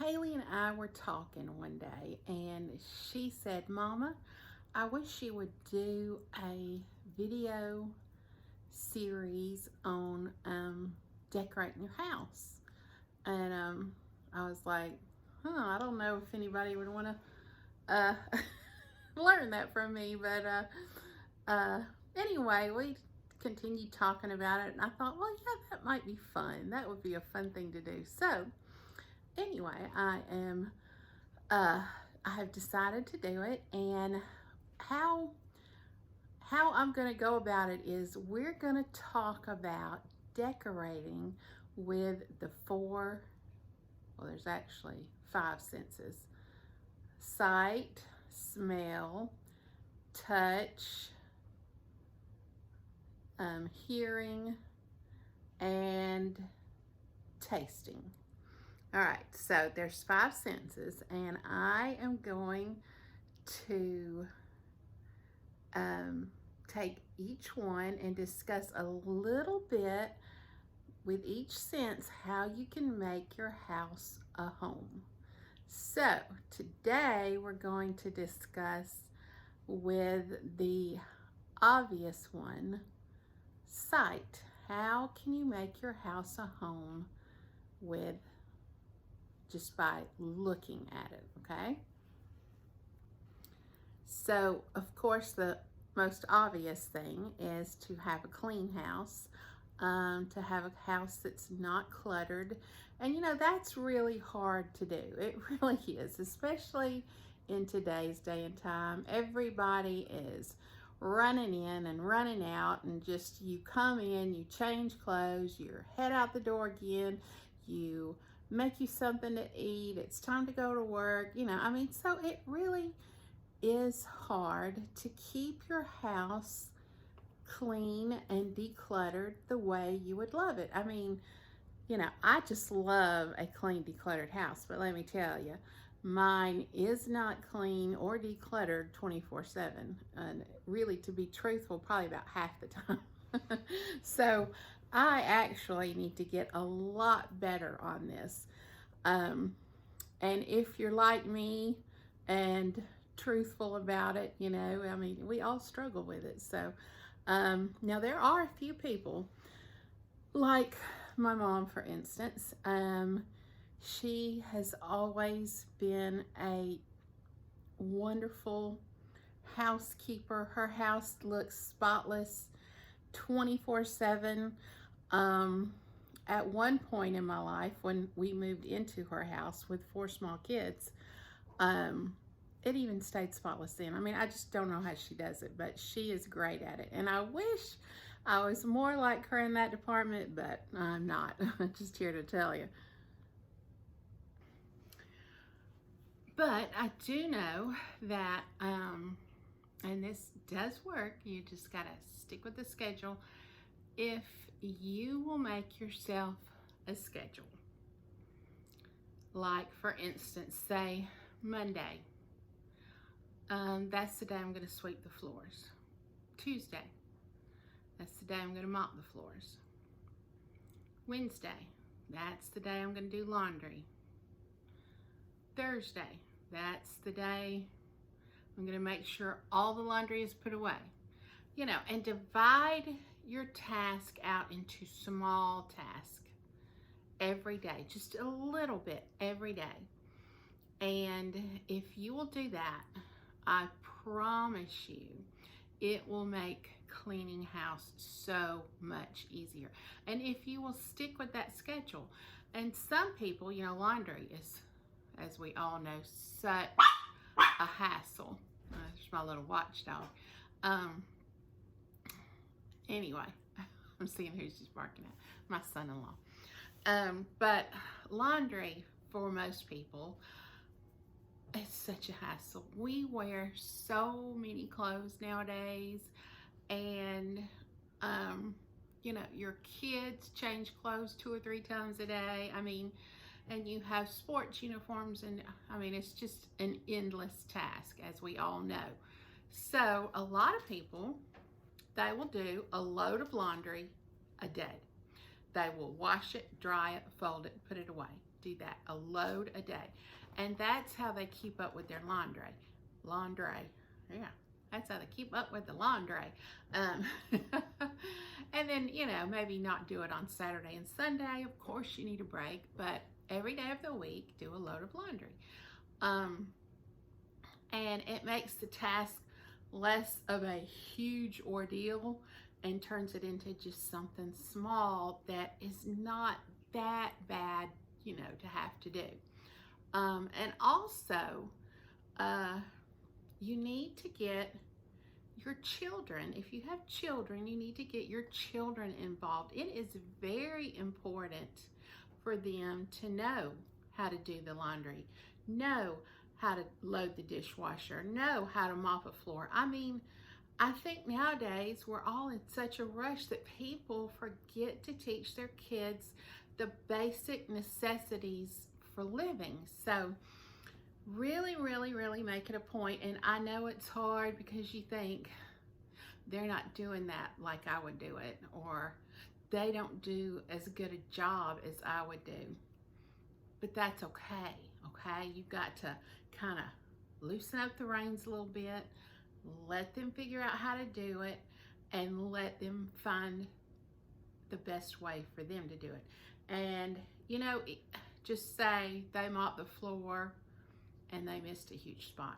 Haley and I were talking one day, and she said, Mama, I wish you would do a video series on decorating your house. And I was like, I don't know if anybody would want to learn that from me. But anyway, we continued talking about it, and I thought, well, yeah, that might be fun. That would be a fun thing to do. So, anyway, uh, I have decided to do it, and how I'm going to go about it is we're going to talk about decorating with the four, well, there's actually five senses: sight, smell, touch, hearing, and tasting. All right, so there's five senses, and I am going to take each one and discuss a little bit with each sense how you can make your house a home. So today we're going to discuss with the obvious one, sight. How can you make your house a home with just by looking at it, okay? So, of course, the most obvious thing is to have a clean house, to have a house that's not cluttered. And that's really hard to do. It really is, especially in today's day and time. Everybody is running in and running out, and just you come in, you change clothes, you head out the door again, you make you something to eat, it's time to go to work, so it really is hard to keep your house clean and decluttered the way you would love it. I just love a clean, decluttered house, but let me tell you, mine is not clean or decluttered 24/7. And really, to be truthful, probably about half the time. So I actually need to get a lot better on this. And if you're like me and truthful about it, we all struggle with it. So now there are a few people, like my mom, for instance. She has always been a wonderful housekeeper. Her house looks spotless 24/7. At one point in my life, when we moved into her house with four small kids, it even stayed spotless then. I just don't know how she does it, but she is great at it. And I wish I was more like her in that department, but I'm not. I'm just here to tell you. But I do know that, and this does work, you just gotta stick with the schedule. If you will make yourself a schedule, like for instance, say Monday, that's the day I'm going to sweep the floors. Tuesday, that's the day I'm going to mop the floors. Wednesday, that's the day I'm going to do laundry. Thursday, that's the day I'm going to make sure all the laundry is put away. And divide your task out into small tasks every day, just a little bit every day. And if you will do that, I promise you, it will make cleaning house so much easier. And if you will stick with that schedule, and some people, laundry is, as we all know, such a hassle. There's my little watchdog. Anyway, I'm seeing who's just barking at my son-in-law. But laundry, for most people, it's such a hassle. We wear so many clothes nowadays, and your kids change clothes 2 or 3 times a day. And you have sports uniforms, and it's just an endless task, as we all know. So a lot of people, they will do a load of laundry a day. They will wash it, dry it, fold it, put it away. do that, a load a day. And that's how they keep up with their laundry. Yeah, that's how they keep up with the laundry. Um, and then, maybe not do it on Saturday and Sunday. Of course, you need a break, but every day of the week, do a load of laundry. And it makes the task less of a huge ordeal and turns it into just something small that is not that bad, to have to do. And also, you need to get your children, if you have children, you need to get your children involved. It is very important for them to know how to do the laundry, know how to load the dishwasher, know how to mop a floor. I mean, I think nowadays we're all in such a rush that people forget to teach their kids the basic necessities for living. So really, really, really make it a point. And I know it's hard because you think they're not doing that like I would do it, or they don't do as good a job as I would do. But that's okay, okay? You've got to kind of loosen up the reins a little bit, let them figure out how to do it, and let them find the best way for them to do it. And, just say they mopped the floor and they missed a huge spot.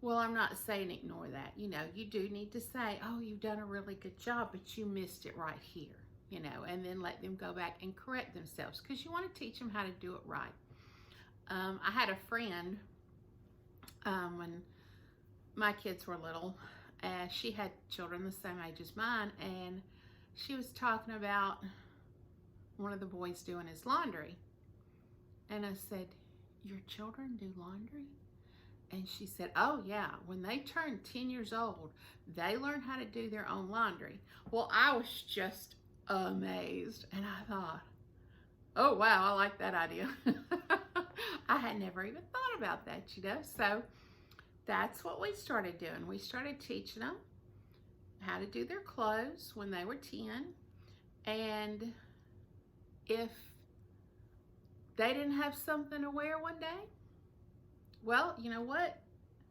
Well, I'm not saying ignore that. You do need to say, oh, you've done a really good job, but you missed it right here, and then let them go back and correct themselves, because you want to teach them how to do it right. I had a friend when my kids were little, she had children the same age as mine, and she was talking about one of the boys doing his laundry. And I said, your children do laundry? And she said, oh yeah, when they turn 10 years old, they learn how to do their own laundry. Well, I was just amazed, and I thought, oh wow, I like that idea. I had never even thought about that, So that's what we started doing. We started teaching them how to do their clothes when they were 10. And if they didn't have something to wear one day, well, you know what?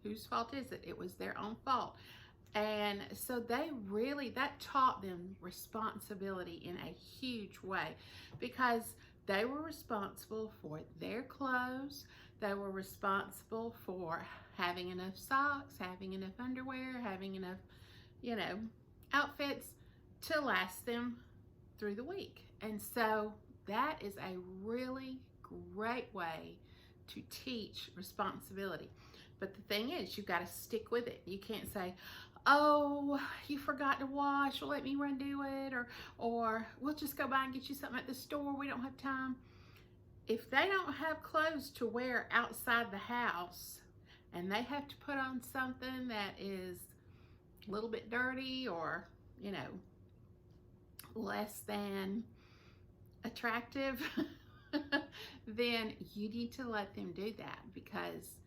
Whose fault is it? It was their own fault. And so that taught them responsibility in a huge way, because they were responsible for their clothes. They were responsible for having enough socks, having enough underwear, having enough, outfits to last them through the week. And so that is a really great way to teach responsibility. But the thing is, you've got to stick with it. You can't say, oh, you forgot to wash, well, let me run do it, or we'll just go by and get you something at the store, we don't have time. If they don't have clothes to wear outside the house, and they have to put on something that is a little bit dirty or, less than attractive, then you need to let them do that, because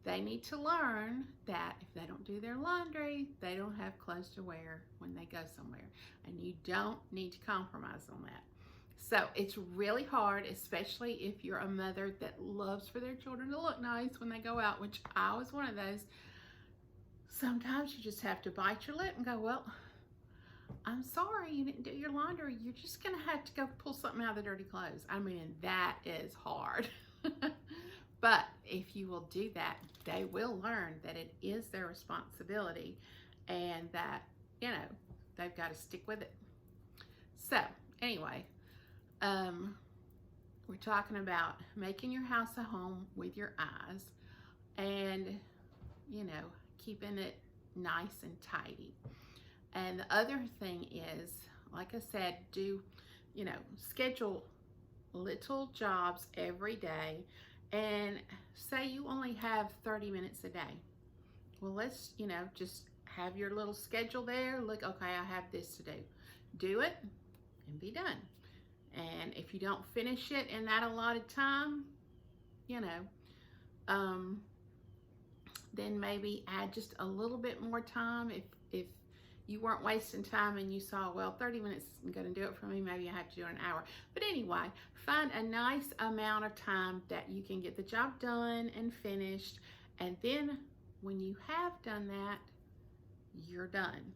they need to learn that if they don't do their laundry, they don't have clothes to wear when they go somewhere, and you don't need to compromise on that. So it's really hard, especially if you're a mother that loves for their children to look nice when they go out, which I was one of those. Sometimes you just have to bite your lip and go, well, I'm sorry you didn't do your laundry. You're just going to have to go pull something out of the dirty clothes. I mean, that is hard. But if you will do that, they will learn that it is their responsibility, and that, they've got to stick with it. So anyway, we're talking about making your house a home with your eyes, and, keeping it nice and tidy. And the other thing is, like I said, schedule little jobs every day, and say you only have 30 minutes a day. Well, let's, just have your little schedule there. Look, okay, I have this to do. Do it and be done. And if you don't finish it in that allotted time, then maybe add just a little bit more time if you weren't wasting time and you saw, well, 30 minutes isn't going to do it for me. Maybe I have to do it an hour. But anyway, find a nice amount of time that you can get the job done and finished. And then when you have done that, you're done.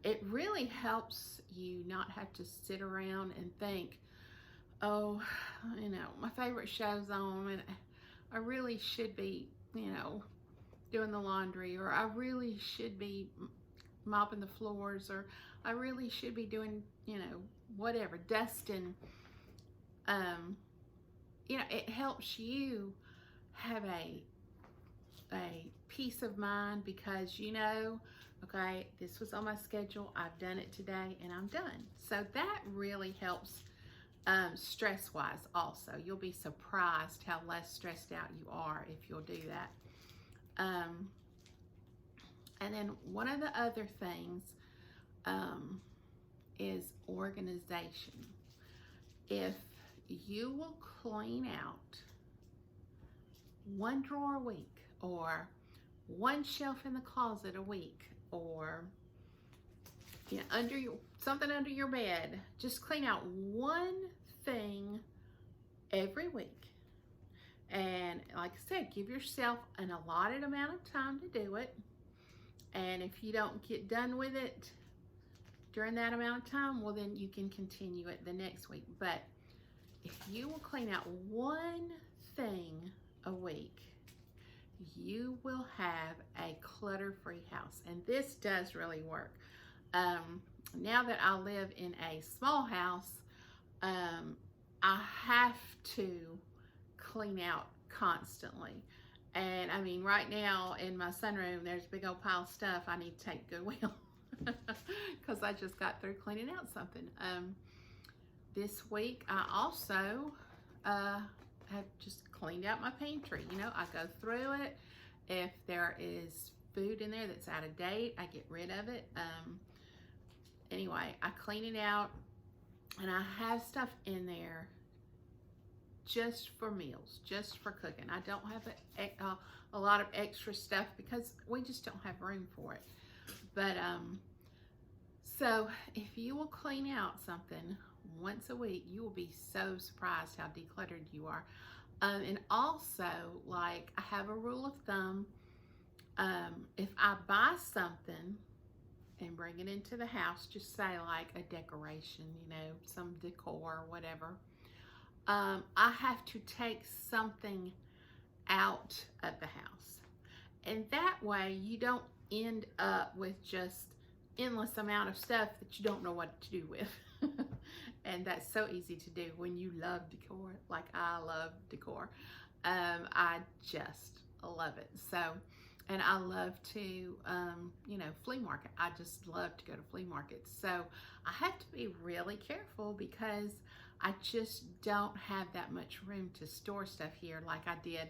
It really helps you not have to sit around and think, oh, my favorite show's on and I really should be, doing the laundry, or I really should be mopping the floors, or I really should be doing, whatever, dusting. It helps you have a peace of mind because okay, this was on my schedule, I've done it today, and I'm done. So that really helps stress-wise also. You'll be surprised how less stressed out you are if you'll do that. And then one of the other things is organization. If you will clean out one drawer a week, or one shelf in the closet a week, or something under your bed, just clean out one thing every week. And like I said, give yourself an allotted amount of time to do it. And if you don't get done with it during that amount of time, well, then you can continue it the next week. But if you will clean out one thing a week, you will have a clutter-free house. And this does really work. Now that I live in a small house, I have to clean out constantly. And I mean, right now in my sunroom, there's a big old pile of stuff I need to take to Goodwill because I just got through cleaning out something. This week, I also have just cleaned out my pantry. I go through it. If there is food in there that's out of date, I get rid of it. Anyway, I clean it out, and I have stuff in there just for meals, just for cooking. I don't have a lot of extra stuff because we just don't have room for it. But so if you will clean out something once a week, you will be so surprised how decluttered you are. And also, like, I have a rule of thumb. If I buy something and bring it into the house, just say like a decoration, some decor or whatever, I have to take something out of the house. And that way you don't end up with just endless amount of stuff that you don't know what to do with. And that's so easy to do when you love decor, like I love decor. I just love it. So, and I love to, flea market. I just love to go to flea markets. So I have to be really careful because I just don't have that much room to store stuff here like I did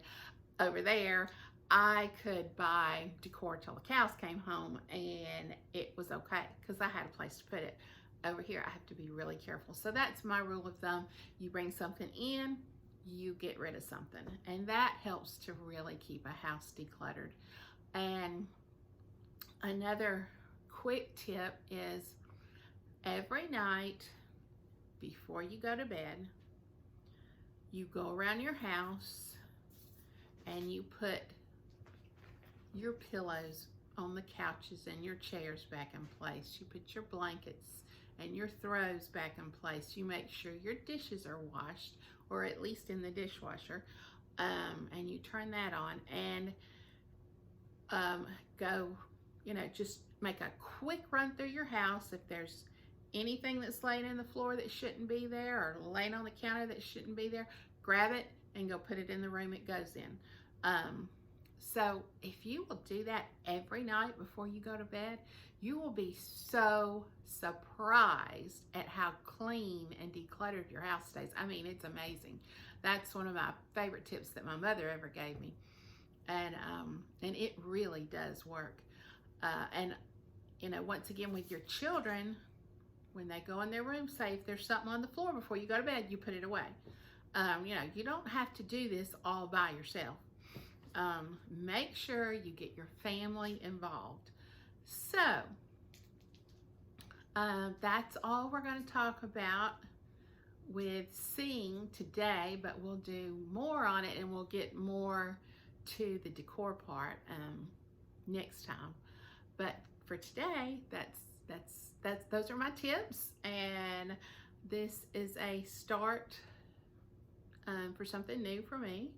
over there. I could buy decor till the cows came home and it was okay because I had a place to put it. Over here, I have to be really careful. So that's my rule of thumb. You bring something in, you get rid of something. And that helps to really keep a house decluttered. And another quick tip is every night before you go to bed, you go around your house and you put your pillows on the couches and your chairs back in place. You put your blankets and your throws back in place. You make sure your dishes are washed, or at least in the dishwasher, and you turn that on and go, just make a quick run through your house. If there's anything that's laying in the floor that shouldn't be there, or laying on the counter that shouldn't be there, grab it and go put it in the room it goes in. So if you will do that every night before you go to bed, you will be so surprised at how clean and decluttered your house stays. I mean, it's amazing. That's one of my favorite tips that my mother ever gave me. And it really does work. And once again, with your children, when they go in their room, say if there's something on the floor before you go to bed, you put it away. You don't have to do this all by yourself. Make sure you get your family involved. So That's all we're going to talk about with seeing today, but we'll do more on it and we'll get more to the decor part next time. But for today, those are my tips, and this is a start for something new for me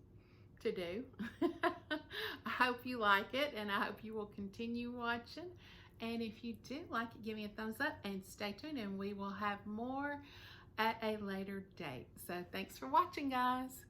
to do. I hope you like it, and I hope you will continue watching. And if you do like it, give me a thumbs up and stay tuned, and we will have more at a later date. So thanks for watching, guys.